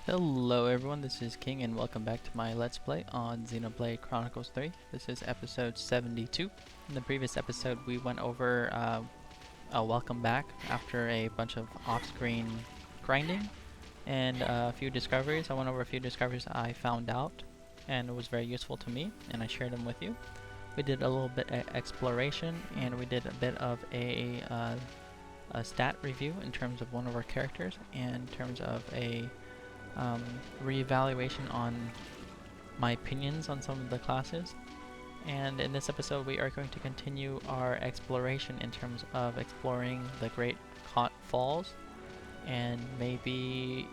Hello everyone, this is King and welcome back to my Let's Play on Xenoblade Chronicles 3. This is episode 72. In the previous episode we went over a welcome back after a bunch of off-screen grinding and a few discoveries. I went over a few discoveries I found out and it was very useful to me and I shared them with you. We did a little bit of exploration and we did a bit of a stat review in terms of one of our characters and in terms of a reevaluation on my opinions on some of the classes. And in this episode we are going to continue our exploration in terms of exploring the Great Falls, and maybe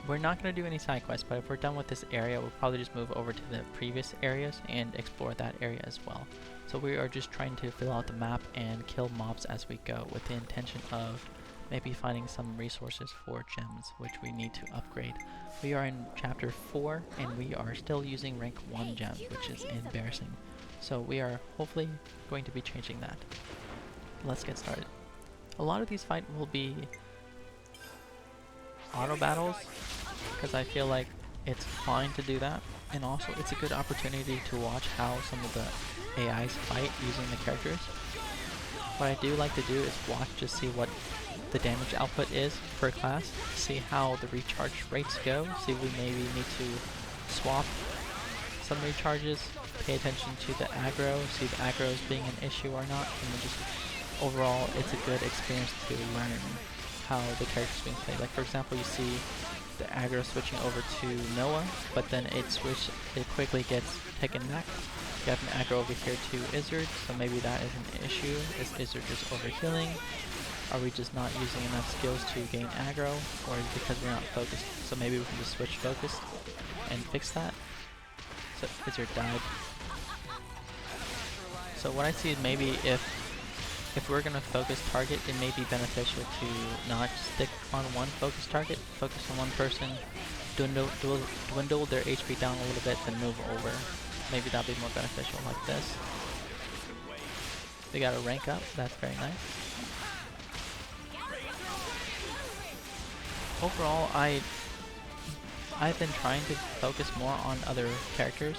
we're not going to do any side quests, but if we're done with this area we'll probably just move over to the previous areas and explore that area as well. So we are just trying to fill out the map and kill mobs as we go with the intention of maybe finding some resources for gems which we need to upgrade. We are in chapter 4 and we are still using rank 1 gems, which is embarrassing. So we are hopefully going to be changing that. Let's get started. A lot of these fights will be auto battles because I feel like it's fine to do that, and also it's a good opportunity to watch how some of the AIs fight using the characters. What I do like to do is watch to see what the damage output is per class, see how the recharge rates go, see if we maybe need to swap some recharges, pay attention to the aggro, see if aggro is being an issue or not, and then just overall it's a good experience to learn how the character's being played. Like for example, you see the aggro switching over to Noah, but then it quickly gets taken back. You have an aggro over here to Izzard, so maybe that is an issue. Is Izzard just overhealing? Are we just not using enough skills to gain aggro, or is it because we're not focused? So maybe we can just switch focus and fix that. So Izzard died. So what I see is maybe if we're gonna focus target, it may be beneficial to not stick on one focus target, focus on one person, dwindle their HP down a little bit, then move over. Maybe that'll be more beneficial like this. We got a rank up, that's very nice. Overall, I've been trying to focus more on other characters.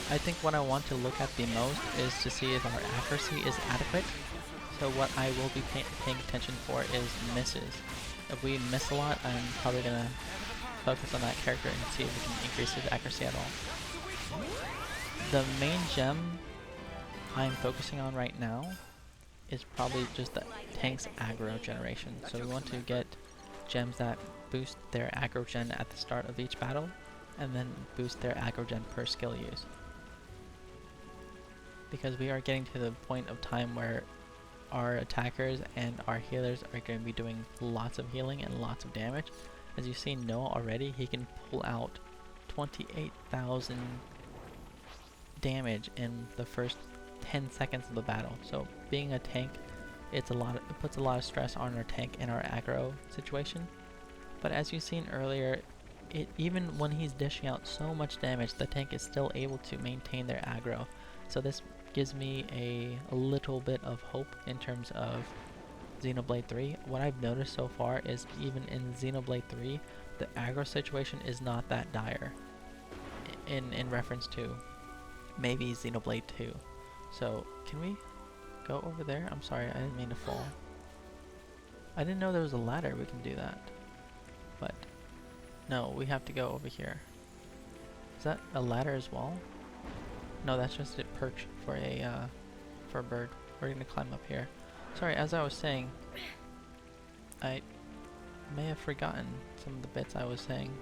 I think what I want to look at the most is to see if our accuracy is adequate. So what I will be paying attention for is misses. If we miss a lot, I'm probably going to focus on that character and see if we can increase his accuracy at all. The main gem I'm focusing on right now is probably just the tank's aggro generation. So we want to get gems that boost their aggro gen at the start of each battle, and then boost their aggro gen per skill use. Because we are getting to the point of time where our attackers and our healers are going to be doing lots of healing and lots of damage. As you've seen Noah already, he can pull out 28,000 damage in the first 10 seconds of the battle. So being a tank, it puts a lot of stress on our tank and our aggro situation. But as you've seen earlier, even when he's dishing out so much damage, the tank is still able to maintain their aggro. So this gives me a little bit of hope in terms of Xenoblade 3. What I've noticed so far is even in Xenoblade 3, the aggro situation is not that dire in reference to maybe Xenoblade 2. So can we go over there? I'm sorry, I didn't mean to fall. I didn't know there was a ladder we can do that. But no, we have to go over here. Is that a ladder as well? No, that's just a perch for a bird. We're gonna climb up here. Sorry, as I was saying, I may have forgotten some of the bits I was saying.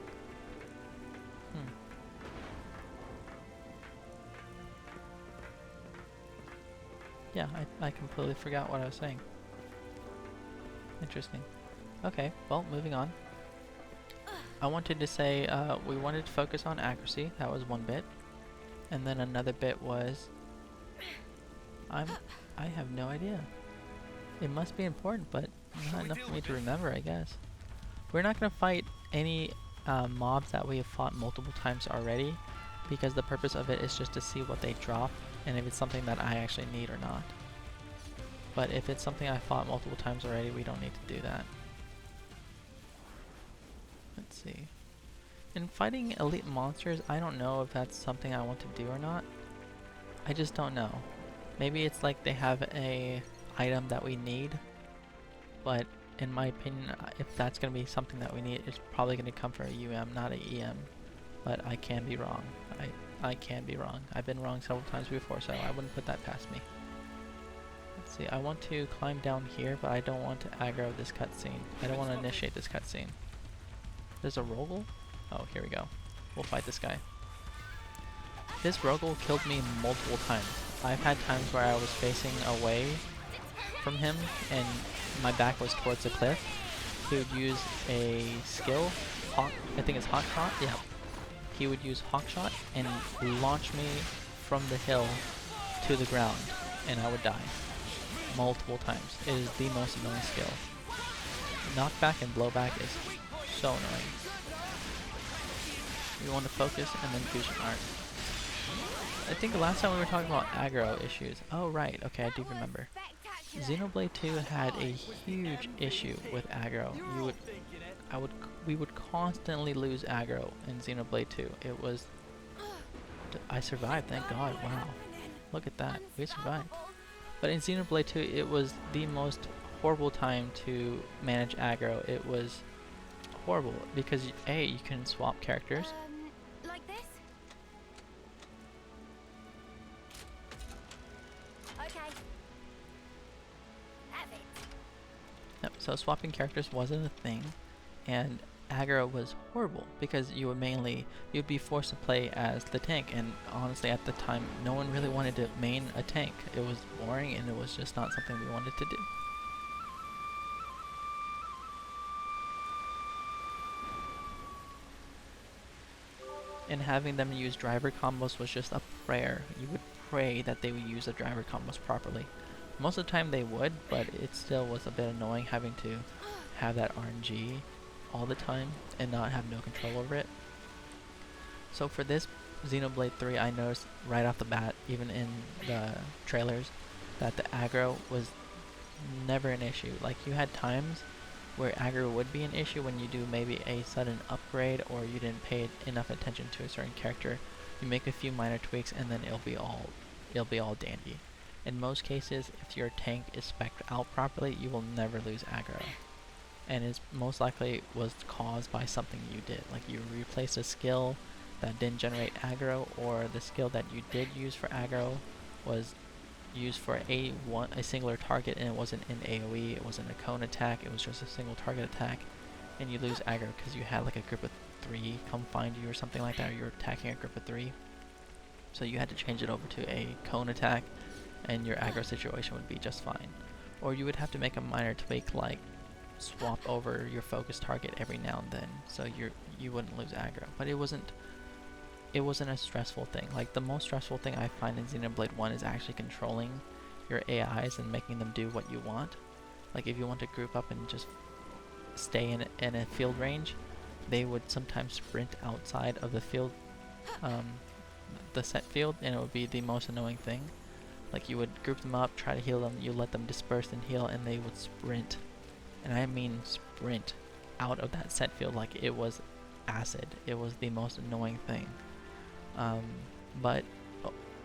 Yeah, I completely forgot what I was saying. Interesting. Okay, well, moving on. I wanted to say we wanted to focus on accuracy. That was one bit. And then another bit was I have no idea. It must be important, but not enough for me to remember, I guess. We're not going to fight any mobs that we have fought multiple times already, because the purpose of it is just to see what they drop and if it's something that I actually need or not. But if it's something I fought multiple times already, we don't need to do that. Let's see. in fighting elite monsters, I don't know if that's something I want to do or not. I just don't know. Maybe it's like they have a item that we need, but in my opinion, if that's going to be something that we need, it's probably going to come from a UM, not a EM. But I can be wrong. I can be wrong. I've been wrong several times before, so I wouldn't put that past me. Let's see, I want to climb down here, but I don't want to aggro this cutscene. I don't want to initiate this cutscene. There's a Rogel? Oh, here we go. We'll fight this guy. This Rogel killed me multiple times. I've had times where I was facing away from him and my back was towards the cliff. He would use a skill, I think it's Hawk Shot? Yeah. He would use Hawk Shot and launch me from the hill to the ground, and I would die multiple times. It is the most annoying skill. Knockback and blowback is so annoying. You want to focus and then fusion art. I think the last time we were talking about aggro issues. Oh right, okay, I do remember. Xenoblade 2 had a huge issue with aggro. We would constantly lose aggro in Xenoblade 2. It was... I survived, thank God, wow. Look at that, we survived. But in Xenoblade 2, it was the most horrible time to manage aggro. It was horrible because A, you can swap characters. Like this? Okay. Have it. Yep, so swapping characters wasn't a thing, and aggro was horrible because you'd be forced to play as the tank, and honestly at the time no one really wanted to main a tank. It was boring and it was just not something we wanted to do. And having them use driver combos was just a prayer. You would pray that they would use the driver combos properly. Most of the time they would, but it still was a bit annoying having to have that RNG all the time and not have no control over it. So for this Xenoblade 3, I noticed right off the bat, even in the trailers, that the aggro was never an issue. Like, you had times where aggro would be an issue when you do maybe a sudden upgrade or you didn't pay enough attention to a certain character. You make a few minor tweaks and then it'll be all dandy. In most cases, if your tank is spec'd out properly, you will never lose aggro. And it most likely was caused by something you did. Like, you replaced a skill that didn't generate aggro, or the skill that you did use for aggro was used for a singular target and it wasn't in AoE, it wasn't a cone attack, it was just a single target attack, and you lose aggro because you had like a group of 3 come find you or something like that, or you're attacking a group of 3. So you had to change it over to a cone attack and your aggro situation would be just fine. Or you would have to make a minor tweak, like swap over your focus target every now and then so you wouldn't lose aggro. But it wasn't a stressful thing. Like, the most stressful thing I find in Xenoblade 1 is actually controlling your AIs and making them do what you want. Like, if you want to group up and just stay in a field range, they would sometimes sprint outside of the field, the set field, and it would be the most annoying thing. Like, you would group them up, try to heal them, you let them disperse and heal, and they would sprint. And I mean sprint out of that set field like it was acid. It was the most annoying thing. But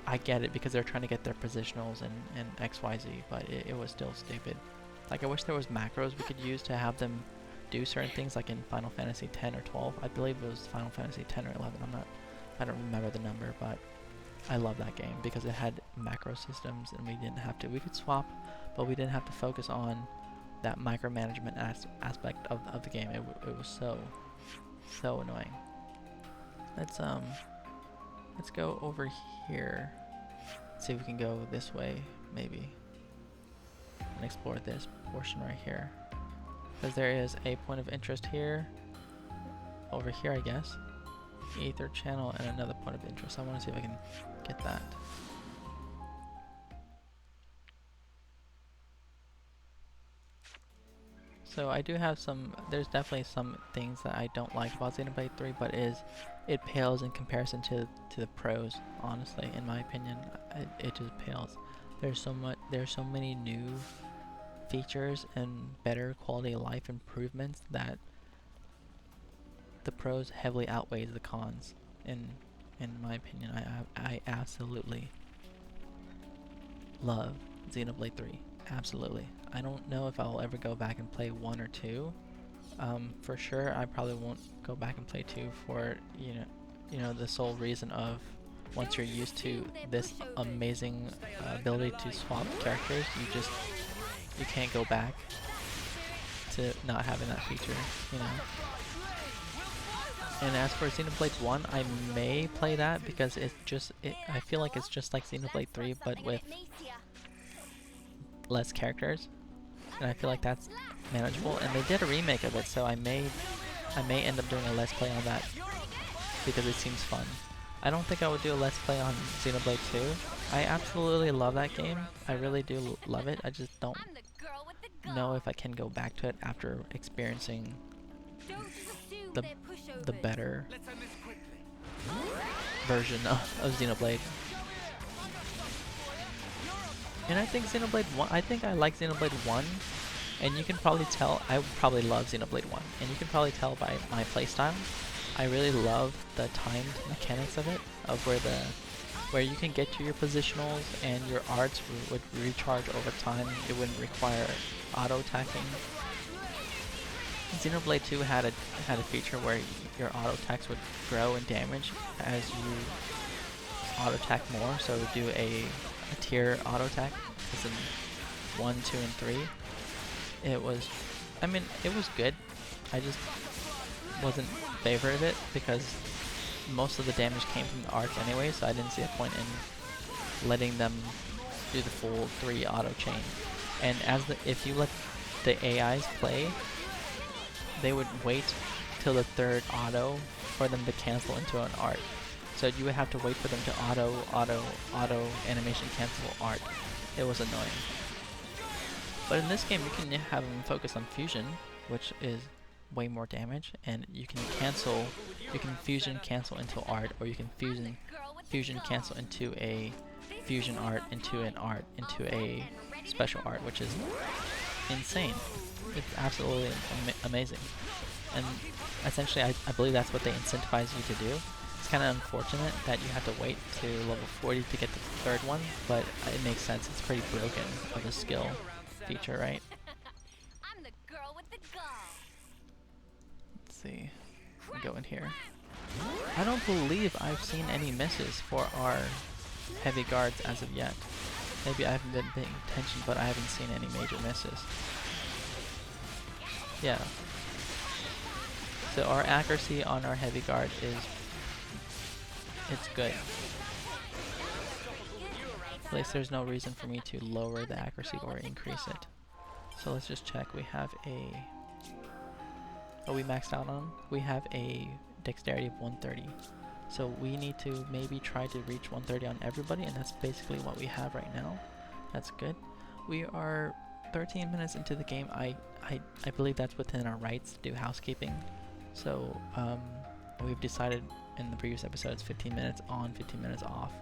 I get it because they're trying to get their positionals and XYZ, but it was still stupid. Like, I wish there was macros we could use to have them do certain things, like in Final Fantasy 10 or 12. I believe it was Final Fantasy 10 or 11. I don't remember the number, but I love that game because it had macro systems and we could swap, but we didn't have to focus on that micromanagement aspect of the game. It was so annoying. Let's go over here. See if we can go this way, maybe, and explore this portion right here. Because there is a point of interest here, over here, I guess. Ether channel and another point of interest. I want to see if I can get that. So I do have there's definitely some things that I don't like about Xenoblade 3, but it pales in comparison to the pros, honestly, in my opinion. It just pales. There's so many new features and better quality of life improvements that the pros heavily outweighs the cons. In my opinion, I absolutely love Xenoblade 3. Absolutely. I don't know if I'll ever go back and play 1 or 2. For sure, I probably won't go back and play 2 for the sole reason of once you're used to this amazing ability to swap characters, you can't go back to not having that feature, you know. And as for Xenoblade 1, I may play that because I feel like it's just like Xenoblade 3 but with less characters, and I feel like that's manageable. And they did a remake of it, so I may end up doing a let's play on that because it seems fun. I don't think I would do a let's play on Xenoblade 2. I absolutely love that game. I really do love it. I just don't know if I can go back to it after experiencing the better version of Xenoblade. And I think Xenoblade 1, I think I like Xenoblade 1, and you can probably tell, I would probably love Xenoblade 1, and you can probably tell by my playstyle. I really love the timed mechanics of it, of where you can get to your positionals and your arts would recharge over time. It wouldn't require auto attacking. Xenoblade 2 had a feature where your auto attacks would grow in damage as you auto attack more. So do a tier auto attack, as in 1, 2, and 3. It was good. I just wasn't favorite of it because most of the damage came from the arts anyway, so I didn't see a point in letting them do the full 3 auto chain. And if you let the AIs play, they would wait till the 3rd auto for them to cancel into an art. So you would have to wait for them to auto animation cancel art. It was annoying. But in this game you can have them focus on fusion, which is way more damage, and you can fusion cancel into art, or you can fusion cancel into a fusion art, into an art, into a special art, which is insane. It's absolutely amazing. And essentially I believe that's what they incentivize you to do. It's kind of unfortunate that you have to wait to level 40 to get the 3rd one, but it makes sense. It's pretty broken of a skill feature, right? I'm the girl with the gall. Let's see. We go in here. I don't believe I've seen any misses for our heavy guards as of yet. Maybe I haven't been paying attention, but I haven't seen any major misses. Yeah. So our accuracy on our heavy guard it's good. At least there's no reason for me to lower the accuracy or increase it. So let's just check. We have we maxed out on? We have a dexterity of 130. So we need to maybe try to reach 130 on everybody, and that's basically what we have right now. That's good. We are 13 minutes into the game. I believe that's within our rights to do housekeeping. So we've decided in the previous episodes 15 minutes on, 15 minutes off.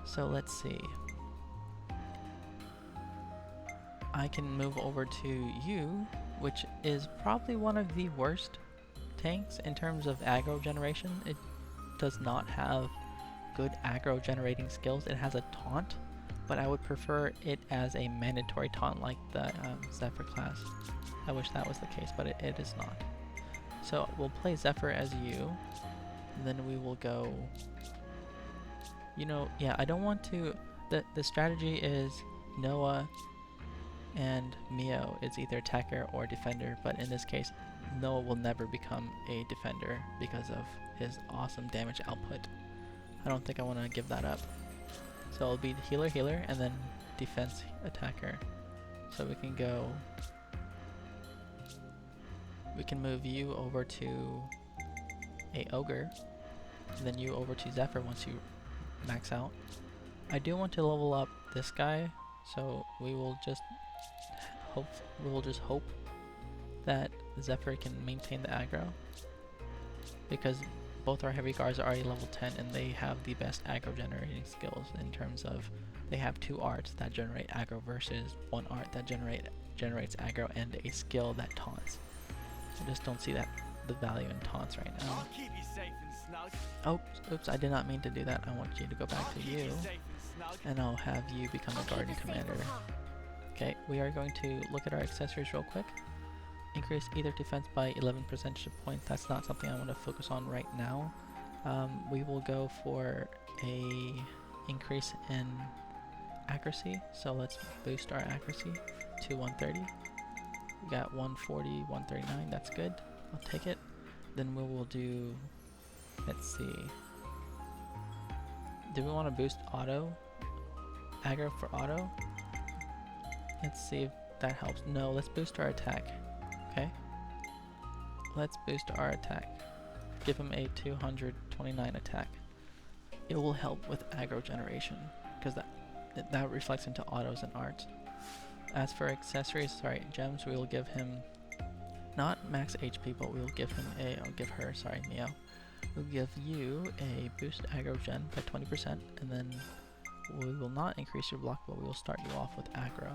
So let's see. I can move over to you, which is probably one of the worst tanks in terms of aggro generation. It does not have good aggro generating skills. It has a taunt, but I would prefer it as a mandatory taunt like the Zephyr class. I wish that was the case, but it is not. So we'll play Zephyr as you, and then we will go... yeah, I don't want to... The strategy is Noah and Mio is either attacker or defender, but in this case, Noah will never become a defender because of his awesome damage output. I don't think I want to give that up. So it'll be healer, and then defense attacker. So we can go... We can move you over to a ogre, and then you over to Zephyr once you max out. I do want to level up this guy, so we will just hope that Zephyr can maintain the aggro, because both our heavy guards are already level 10 and they have the best aggro generating skills in terms of they have 2 arts that generate aggro versus 1 art that generates aggro and a skill that taunts. I just don't see that the value in taunts right now. I'll keep you safe and snug. Oh, oops, I did not mean to do that. I want you to go back to you, Safe and snug. and I'll have you become a garden Keep us safe commander. and calm. Okay, we are going to look at our accessories real quick. Increase either defense by 11 percentage points. That's not something I want to focus on right now. We will go for a increase in accuracy. So let's boost our accuracy to 130. We got 140, 139. That's good. I'll take it. Then we will do. Let's see. Do we want to boost auto? Aggro for auto? Let's see if that helps. No, let's boost our attack. Okay? Let's boost our attack. Give him a 229 attack. It will help with aggro generation because that reflects into autos and arts. As for accessories, sorry, gems, we will give him not max HP, but we will give him a, I'll give her, sorry, Neo. We'll give you a boost aggro gen by 20%, and then we will not increase your block, but we will start you off with aggro.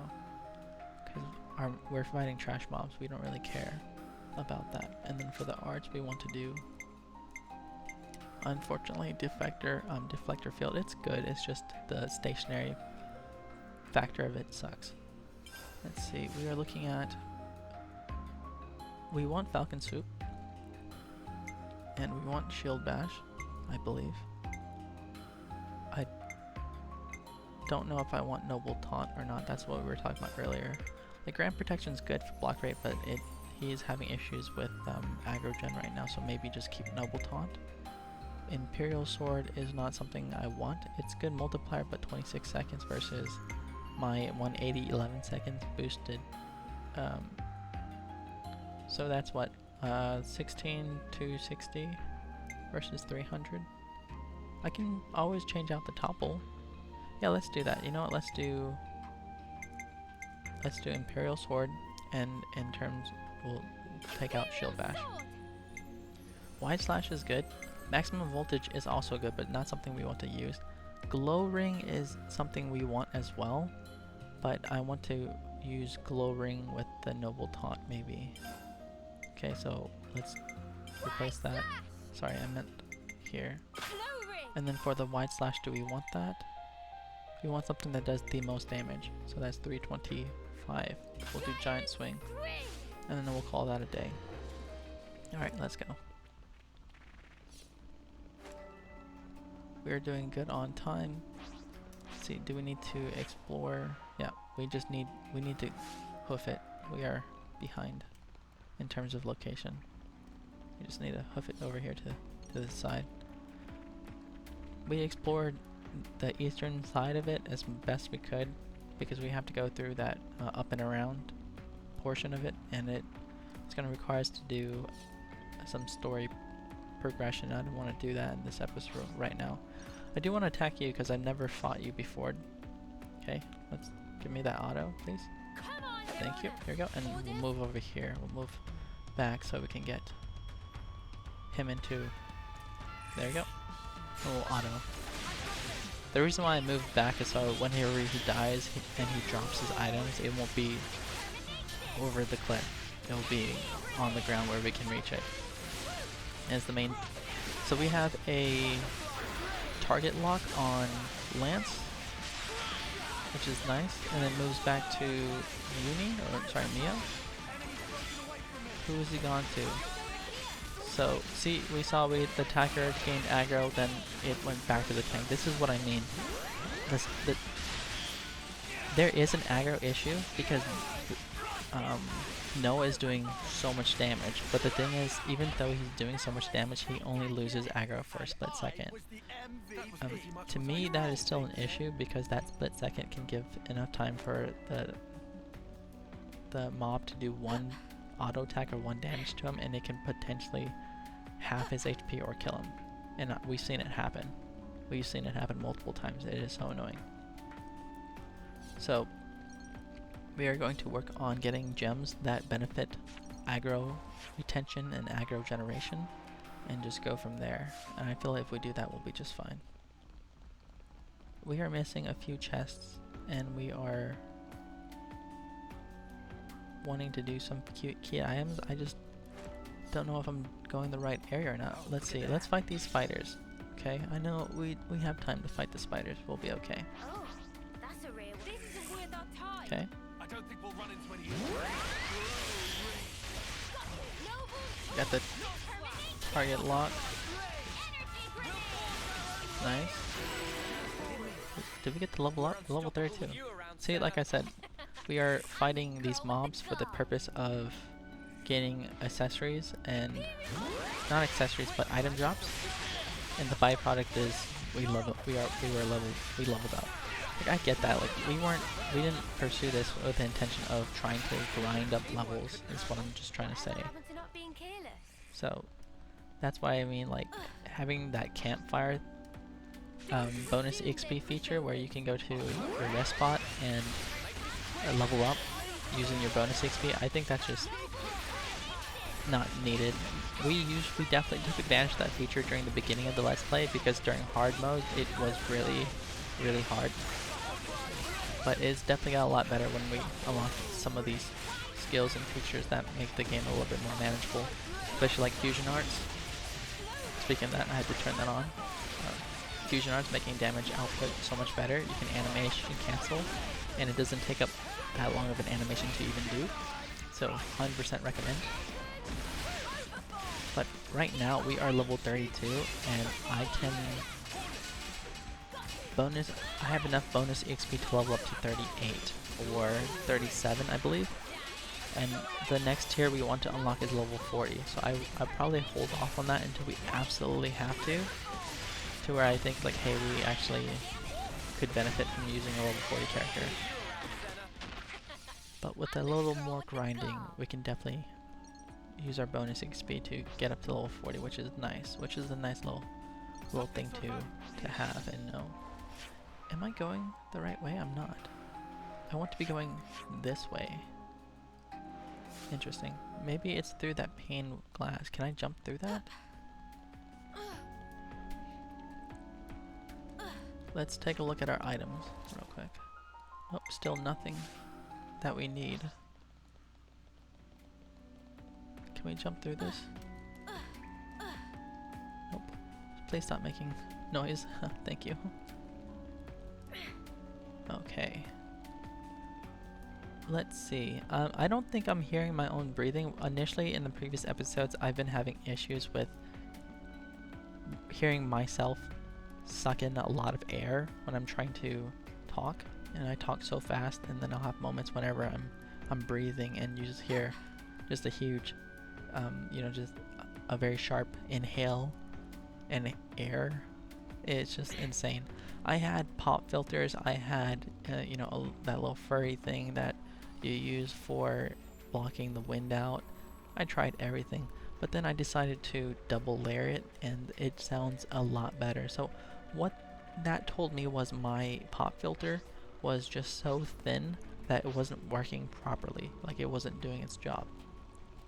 Because we're fighting trash mobs, we don't really care about that. And then for the arts, we want to do, unfortunately, deflector field. It's good, it's just the stationary factor of it sucks. Let's see, we are looking at, we want Falcon Swoop, and we want Shield Bash, I believe. I don't know if I want Noble Taunt or not, that's what we were talking about earlier. The Grand Protection is good for block rate, but he is having issues with aggro gen right now, so maybe just keep Noble Taunt. Imperial Sword is not something I want. It's good multiplier, but 26 seconds versus my 180 11 seconds boosted. So that's what 16 to 60 versus 300. I can always change out the topple. Yeah, let's do that. You know what? Let's do Imperial Sword, and in terms we'll take out Shield Bash. Wide Slash is good. Maximum Voltage is also good, but not something we want to use. Glow Ring is something we want as well, but I want to use Glow Ring with the Noble Taunt maybe. Okay, so let's replace that. Sorry, I meant here. And then for the Wide Slash, do we want that? We want something that does the most damage. So that's 325. We'll do Giant Swing. And then we'll call that a day. Alright, let's go. We're doing good on time. Let's see, do we need to explore? Yeah, we need to hoof it. We are behind in terms of location. We just need to hoof it over here to the side. We explored the eastern side of it as best we could because we have to go through that up and around portion of it, and it's going to require us to do some story progression. I don't want to do that in this episode right now. I do want to attack you because I've never fought you before. Okay, let's give me that auto, please. Thank you. Here we go, and we'll move over here. We'll move back so we can get him into. There you go. A little auto. The reason why I moved back is so whenever he dies and he drops his items, it won't be over the cliff. It will be on the ground where we can reach it. And it's the main. So we have a target lock on Lance, which is nice, and then moves back to Uni, or sorry, Mia. Who has he gone to? So, see, we saw the attacker gained aggro, then it went back to the tank. This is what I mean. There is an aggro issue because Noah is doing so much damage, but the thing is, even though he's doing so much damage, he only loses aggro for a split second. To me, that is still an issue because that split second can give enough time for the mob to do one auto attack or one damage to him, and it can potentially half his HP or kill him. And we've seen it happen. We've seen it happen multiple times. It is so annoying. So we are going to work on getting gems that benefit aggro retention and aggro generation, and just go from there. And I feel like if we do that, we'll be just fine. We are missing a few chests, and we are wanting to do some cute key items. don't know if I'm going the right area or not. Let's see. Let's fight these spiders. Okay, I know we have time to fight the spiders. We'll be okay. Oh, that's a rare one. This isn't worth our time. Okay. I don't think we'll run into any. Got the target lock. Nice. Did we get to level up? Level 32. See, like I said, we are fighting these mobs for the purpose of getting accessories and not accessories, but item drops. And the byproduct is we leveled up. Like, I get that. Like, we didn't pursue this with the intention of trying to grind up levels. Is what I'm just trying to say. What happened to not being careless? So that's why I mean, like, having that campfire bonus EXP feature where you can go to your rest spot and level up using your bonus XP. I think that's just not needed. We definitely took advantage of that feature during the beginning of the Let's Play because during hard mode it was really hard. But it's definitely got a lot better when we unlock some of these skills and features that make the game a little bit more manageable, especially like fusion arts. Speaking of that, I had to turn that on. Fusion arts making damage output so much better. You can animation cancel, and it doesn't take up that long of an animation to even do. So 100% recommend. But right now we are level 32, and I have enough bonus EXP to level up to 38 or 37, I believe. And the next tier we want to unlock is level 40. So I'll probably hold off on that until we absolutely have to where I think like, hey, we actually could benefit from using a level 40 character. But with a little more grinding, we can definitely use our bonus XP to get up to level 40, which is nice. Which is a nice little thing to have and know. Am I going the right way? I'm not. I want to be going this way. Interesting. Maybe it's through that pane glass. Can I jump through that? Let's take a look at our items real quick. Oh, still nothing that we need. Can we jump through this? Nope. Please stop making noise. Thank you. Okay. Let's see. I don't think I'm hearing my own breathing. Initially, in the previous episodes, I've been having issues with hearing myself suck in a lot of air when I'm trying to talk, and I talk so fast, and then I'll have moments whenever I'm breathing, and you just hear just a huge, just a very sharp inhale and air. It's just insane. I had pop filters. I had, that little furry thing that you use for blocking the wind out. I tried everything, but then I decided to double layer it, and it sounds a lot better. So what that told me was my pop filter was just so thin that it wasn't working properly. Like, it wasn't doing its job.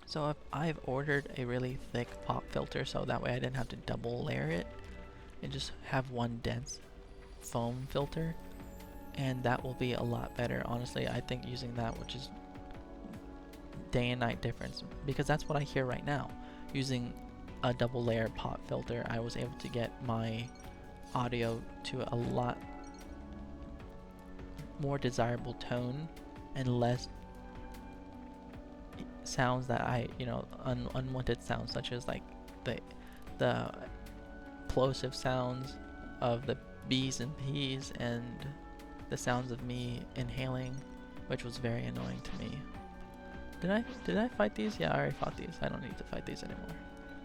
So I've ordered a really thick pop filter so that way I didn't have to double layer it and just have one dense foam filter, and that will be a lot better. Honestly, I think using that, which is day and night difference, because that's what I hear right now. Using a double layer pop filter, I was able to get my audio to a lot more desirable tone and less sounds that unwanted sounds, such as like the plosive sounds of the B's and P's and the sounds of me inhaling, which was very annoying to me. Did I fight these? Yeah, I already fought these. I don't need to fight these anymore.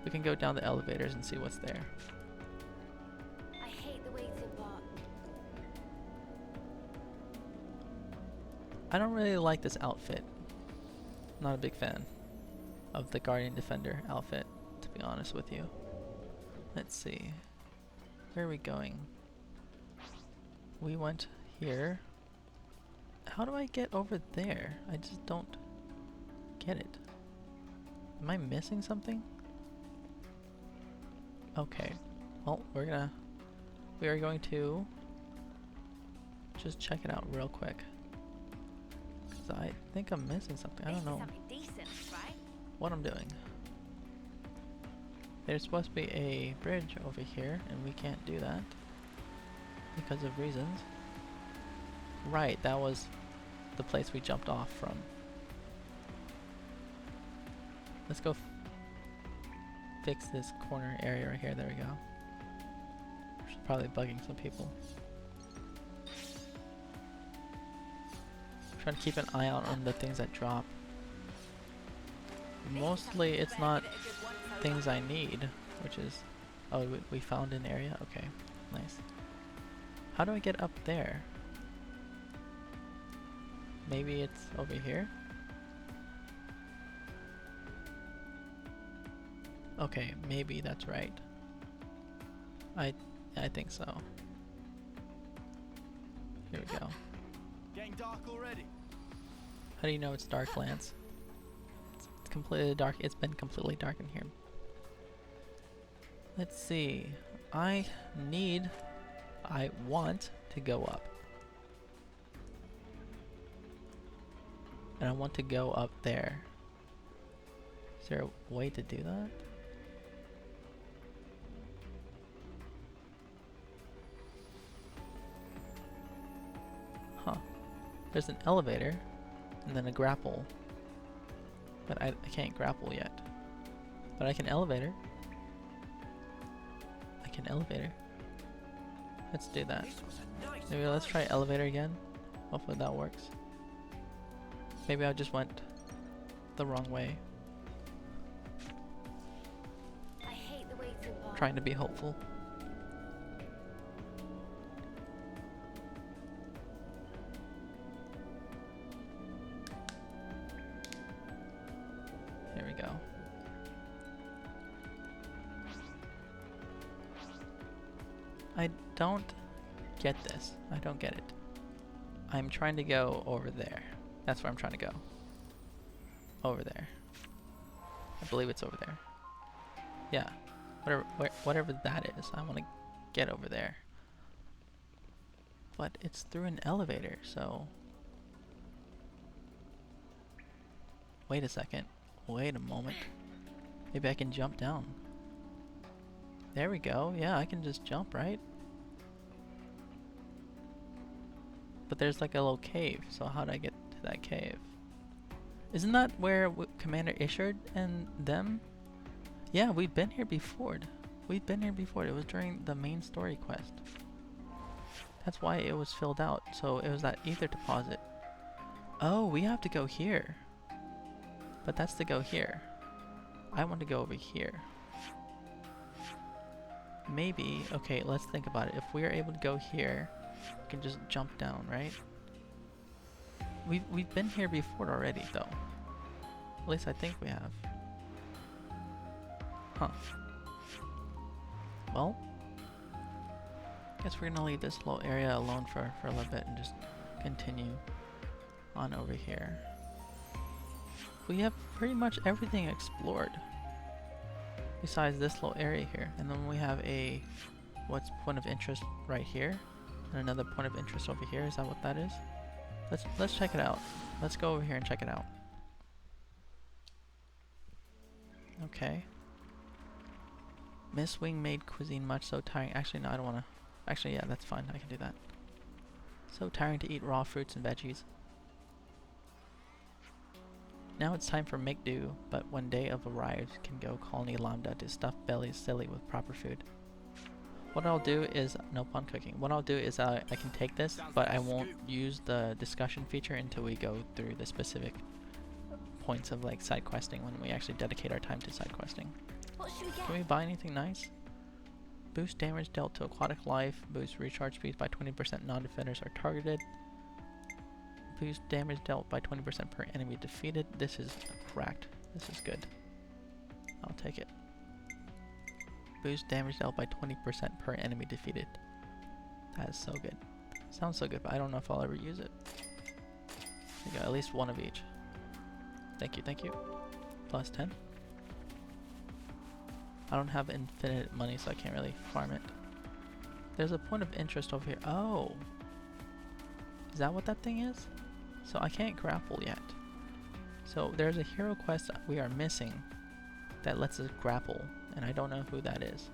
We can go down the elevators and see what's there. I hate the waiting part. I don't really like this outfit. Not a big fan of the Guardian Defender outfit, to be honest with you. Let's see. Where are we going? We went here. How do I get over there? I just don't get it. Am I missing something? Okay. Well, we are going to just check it out real quick. 'Cause I think I'm missing something. I don't know Something decent, right? what I'm doing. There's supposed to be a bridge over here, and we can't do that because of reasons. Right, that was the place we jumped off from. Let's go fix this corner area right here. There we go. Which is probably bugging some people. Trying to keep an eye out on the things that drop. Mostly it's not things I need, which is... Oh, we found an area? Okay, nice. How do I get up there? Maybe it's over here? Okay, maybe that's right. I think so. Here we go. Getting dark already. How do you know it's dark, Lance? It's completely dark. It's been completely dark in here. Let's see. I want to go up. And I want to go up there. Is there a way to do that? Huh. There's an elevator and then a grapple. But I can't grapple yet. But I can elevator. I can elevator. Let's do that. Maybe let's try elevator again. Hopefully that works. Maybe I just went the wrong way. I hate the waiting part. Trying to be hopeful. Here we go. I don't get this. I don't get it. I'm trying to go over there. That's where I'm trying to go. Over there. I believe it's over there. Yeah. Whatever that is, I want to get over there. But it's through an elevator, so... Wait a second. Wait a moment. Maybe I can jump down. There we go. Yeah, I can just jump, right? But there's like a little cave, so how do I get to that cave? Isn't that where Commander Ishard and them? Yeah, we've been here before. We've been here before. It was during the main story quest. That's why it was filled out. So it was that ether deposit. Oh, we have to go here. But that's to go here. I want to go over here. Maybe, okay, let's think about it. If we are able to go here, we can just jump down, right? We've been here before already, though. At least I think we have. Huh. Well, guess we're gonna leave this little area alone for a little bit and just continue on over here. We have pretty much everything explored. Besides this little area here. And then we have a what's point of interest right here. And another point of interest over here. Is that what that is? Let's check it out. Let's go over here and check it out. Okay. Miss Wing made cuisine much so tiring. Actually, no, I don't want to. Actually, yeah, that's fine. I can do that. So tiring to eat raw fruits and veggies. Now it's time for make do, but when day of arrives, can go colony lambda to stuff bellies silly with proper food. What I'll do is, no pun cooking, what I'll do is I can take this, but I won't use the discussion feature until we go through the specific points of like side questing when we actually dedicate our time to side questing. What should we get? Can we buy anything nice? Boost damage dealt to aquatic life, boost recharge speed by 20%, non-defenders are targeted. Boost damage dealt by 20% per enemy defeated. This is cracked. This is good. I'll take it. Boost damage dealt by 20% per enemy defeated. That is so good. Sounds so good, but I don't know if I'll ever use it. There you go, at least one of each. Thank you, thank you. Plus 10. I don't have infinite money, so I can't really farm it. There's a point of interest over here. Oh! Is that what that thing is? So I can't grapple yet. So there's a hero quest we are missing that lets us grapple. and I don't know who that is.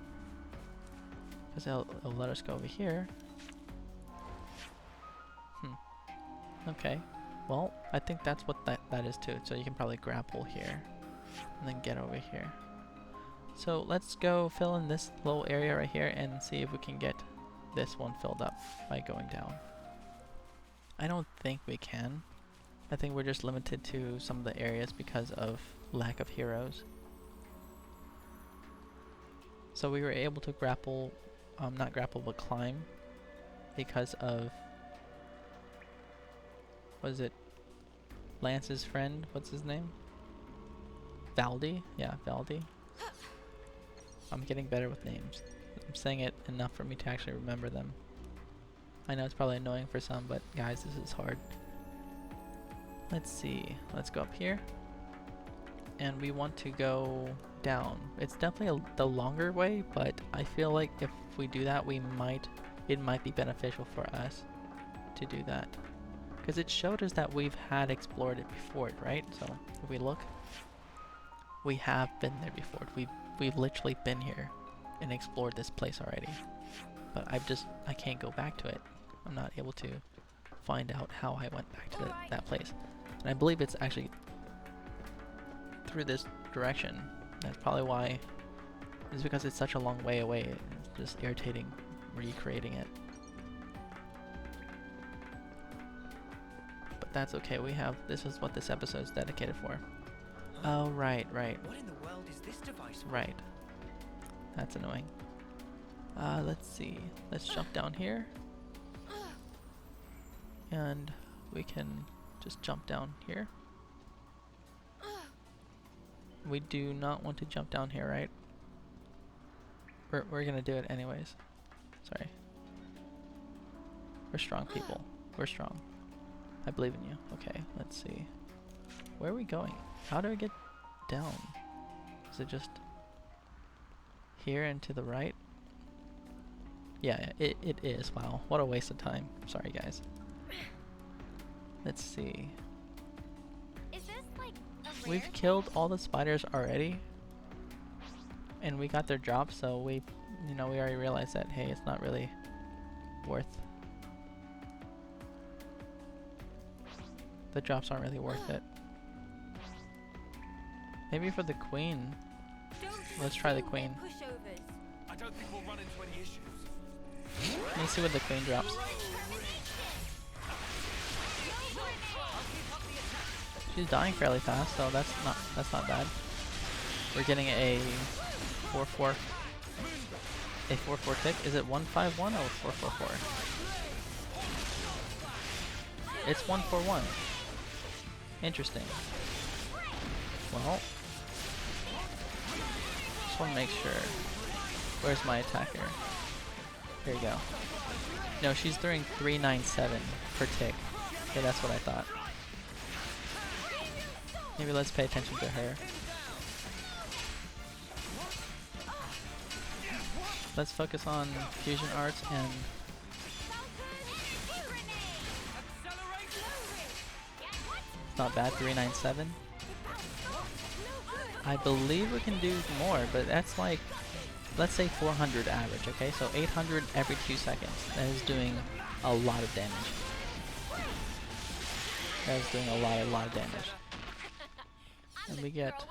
Because it'll let us go over here. Okay. Well, I think that's what that is too. So you can probably grapple here and then get over here. So let's go fill in this little area right here and see if we can get this one filled up by going down. I don't think we can. I think we're just limited to some of the areas because of lack of heroes. So we were able to grapple, not grapple but climb because of, what is it? Lance's friend, what's his name? Valdi? Yeah, Valdi. I'm getting better with names. I'm saying it enough for me to actually remember them. I know it's probably annoying for some, but guys, this is hard. Let's see. Let's go up here. And we want to go down. It's definitely the longer way, but I feel like if we do that, it might be beneficial for us to do that. Because it showed us that we've had explored it before, right? So if we look, we have been there before. We've literally been here and explored this place already. But I can't go back to it. I'm not able to find out how I went back to that place. And I believe it's actually through this direction. That's probably why. It's because it's such a long way away. It's just irritating recreating it. But that's okay. This is what this episode is dedicated for. Oh, right. What in the world is this device? Right. That's annoying. Let's see. Let's jump down here. And we can just jump down here. We do not want to jump down here, right? We're gonna do it anyways. Sorry. We're strong people. We're strong. I believe in you. Okay, let's see. Where are we going? How do I get down? Is it just here and to the right? Yeah, it is. Wow, what a waste of time. Sorry, guys. Let's see. Is this like a We've rare killed all the spiders already, and we got their drops, so we already realized that, hey, it's not really worth. The drops aren't really worth it. Maybe for the queen. Let's try the queen. pushovers? I don't think we'll run into any issues. Let me see what the queen drops. She's dying fairly fast, so that's not bad. We're getting a 4-4 tick. Is it 151 or 444? It's 141. Interesting. Well, just want to make sure. Where's my attacker? Here you go. No, she's throwing 397 per tick. Okay, that's what I thought. Maybe let's pay attention to her. Let's focus on fusion arts and it's not bad, 397. I believe we can do more, but that's like, let's say 400 average, okay? So 800 every 2 seconds. That is doing a lot of damage. That is doing a lot of damage. And we get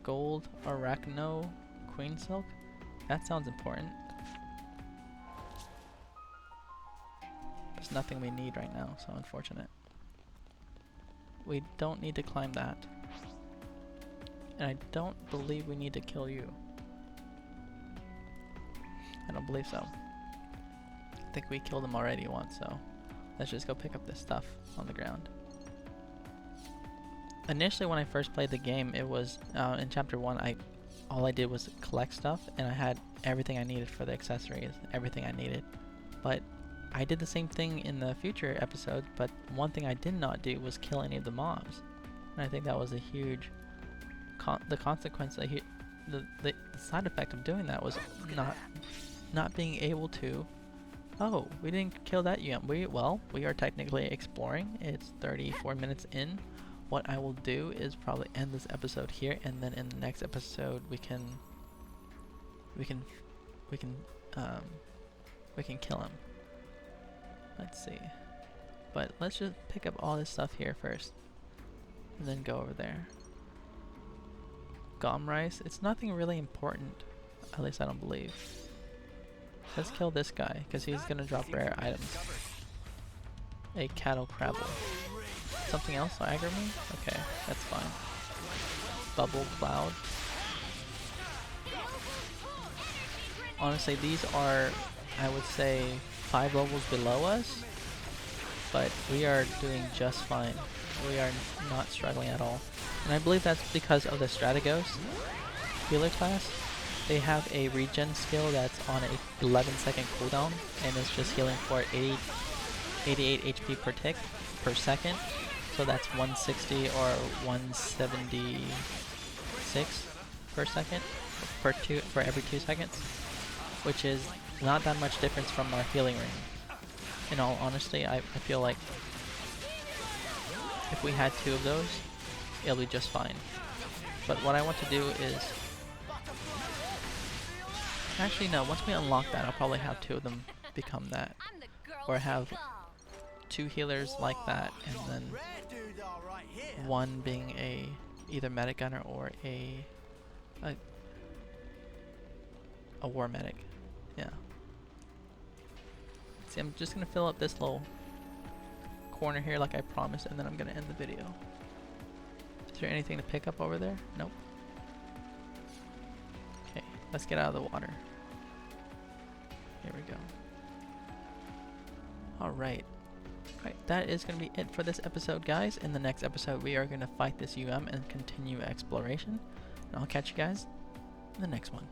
gold arachno queen silk. That sounds important. There's nothing we need right now, so unfortunate. We don't need to climb that. And I don't believe we need to kill you. I don't believe so. I think we killed him already once, so let's just go pick up this stuff on the ground. Initially, when I first played the game, it was in chapter 1. All I did was collect stuff, and I had everything I needed for the accessories, everything I needed. But I did the same thing in the future episodes. But one thing I did not do was kill any of the mobs, and I think that was a huge the consequence. The side effect of doing that was not being able to. Oh, we didn't kill that yet. We are technically exploring. It's 34 minutes in. what I will do is probably end this episode here, and then in the next episode we can kill him. Let's see. But let's just pick up all this stuff here first, and then go over there. Gom rice. It's nothing really important. At least I don't believe. Let's kill this guy, because he's gonna drop rare items. A cattle crabble. Something else will aggro me? Okay, that's fine. Bubble cloud. Honestly, these are, I would say, 5 levels below us, but we are doing just fine. We are not struggling at all. And I believe that's because of the Strategos healer class. They have a regen skill that's on a 11-second cooldown, and it's just healing for 88 HP per tick per second. So that's 160 or 176 per second for every 2 seconds, which is not that much difference from our healing ring. In all honesty, I feel like if we had 2 of those, it'll be just fine. But what I want to do is, actually no, once we unlock that, I'll probably have 2 of them become that, or have 2 healers like that, and then one being a either medic gunner or a war medic. Yeah. See, I'm just gonna fill up this little corner here like I promised, and then I'm gonna end the video. Is there anything to pick up over there? Nope. Okay, let's get out of the water. Here we go. Alright. Alright, that is going to be it for this episode, guys. In the next episode, we are going to fight this and continue exploration. And I'll catch you guys in the next one.